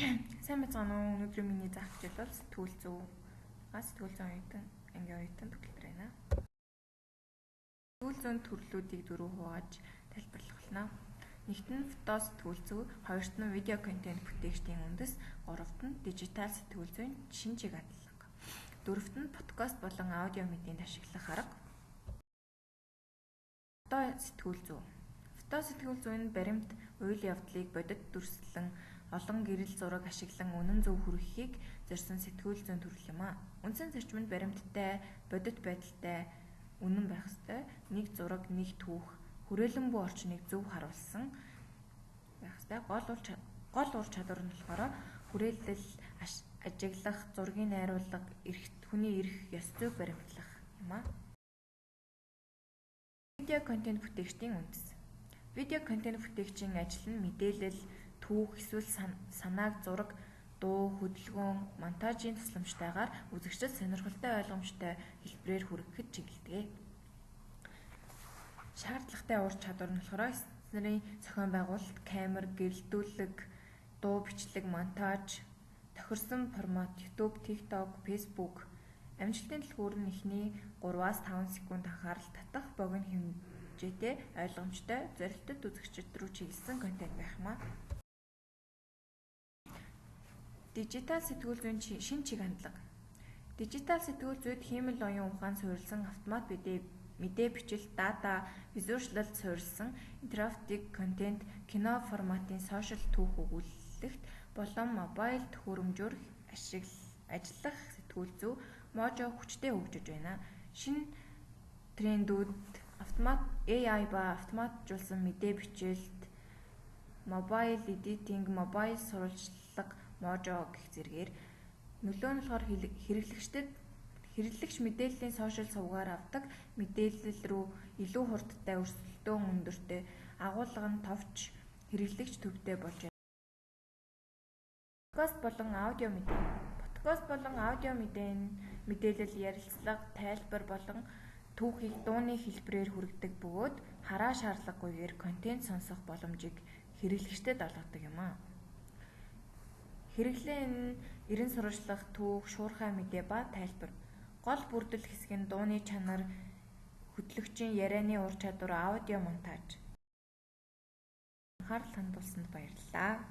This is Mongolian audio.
Сайн байцгаана уу? Өнөөдрийн миний заах хичээл бол сэтгүүл зүйн оюутан ангийн оюутан төгөлдөр байна. Сэтгүүл зүйн төрлүүдийг дөрөв хувааж тайлбарлах болно. Нэгт нь фото сэтгүүл зүй, хоёрт нь видео контент бүтээгчдийн үндэс, гуравт нь дижитал сэтгүүл зүйн шинэ чиг хандлага, дөрөвт нь подкаст болон аудио медианд ашиглах арга. Фото сэтгүүл зүй. Фото сэтгүүл зүй нь баримт, үйл явдлыг бодит дүрслэн олон гэрэл зураг ашиглан үнэн зөв хүргэхийг зорьсон сэтгүүл зүйн төрөл юм а. Үндсэн зарчимд баримттай, бодит байдалтай үнэн байх ёстой. Нэг зураг, нэг түүх, хүрээлэн буй орчныг зөв харуулсан байх ёстой. Гол ур чадвар нь болохоор хүрээлэл ажиглах, зургийг найруулга, хүний эрх ёс зүйг баримтлах юм а. Видео контент бүтээгчдийн үндэс. Видео контент бүтээгчийн ажил нь мэдээлэл, түүх, эсвэл санааг зураг, дуу, хөдөлгөөн, монтажийн тусламжтайгаар үзэгчдэд сонирхолтой ойлгомжтой хэлбэрээр хүргэхэд чиглэдэг. Шаардлагатай ур чадвар нь болохоор сценарийн зохион байгуулалт, камер, гэрэлтүүлэг, дуу бичлэг, монтаж, тохирсон формат, YouTube, TikTok, Facebook. Амжилтын дэлгүүр нь эхний 3-5 секунд анхаарал татах, богино хэмжээтэй, ойлгомжтой, зорилттой үзэгчид рүү чиглэсэн контент байх юм а. Дижитал сэтгүүл зүйн шинэ чиг хандлага. Дижитал сэтгүүл зүйд хиймэл оюун ухаан суурилсан автомат мэдээ бичил, дата, визуалчлалд суурилсан интерактив контент, кино форматын сошиал түүх өгүүлэлт болон мобайл төхөөрөмжөөр ажиллах сэтгүүл зүй можо хүчтэй хөгжиж байна. Шинэ трендүүд AI ба автоматжуулсан мэдээ бичлэлт, мобайл эдитинг, мобайл сурвалжлага можо гэх зэргээр нөлөө нь болохоор хэрэглэгч мэдээллийн сошиал сувгаар авдаг мэдээлэл рүү илүү хурдтай, өрсөлдөөн өндөртэй, агуулга нь товч, хэрэглэгч төвтэй болж байна. Подкаст болон аудио мэдээ. Подкаст болон аудио мэдээлэл, ярилцлага, тайлбар болон түүхийг дууны хэлбэрээр хүргэдэг бөгөөд хараа шаардлагагүйгээр контент сонсох боломжийг хэрэглэгчдэд олгодог юм а. Хэрэглээ нь эрен сурвалжлах, түүх, шуурхай мэдээ ба тайлбар. Гол бүрдэл хэсэг нь дууны чанар, хөтлөгчийн ярианы ур чадвар, аудио монтаж. Анхаарал хандуулсанд баярлалаа.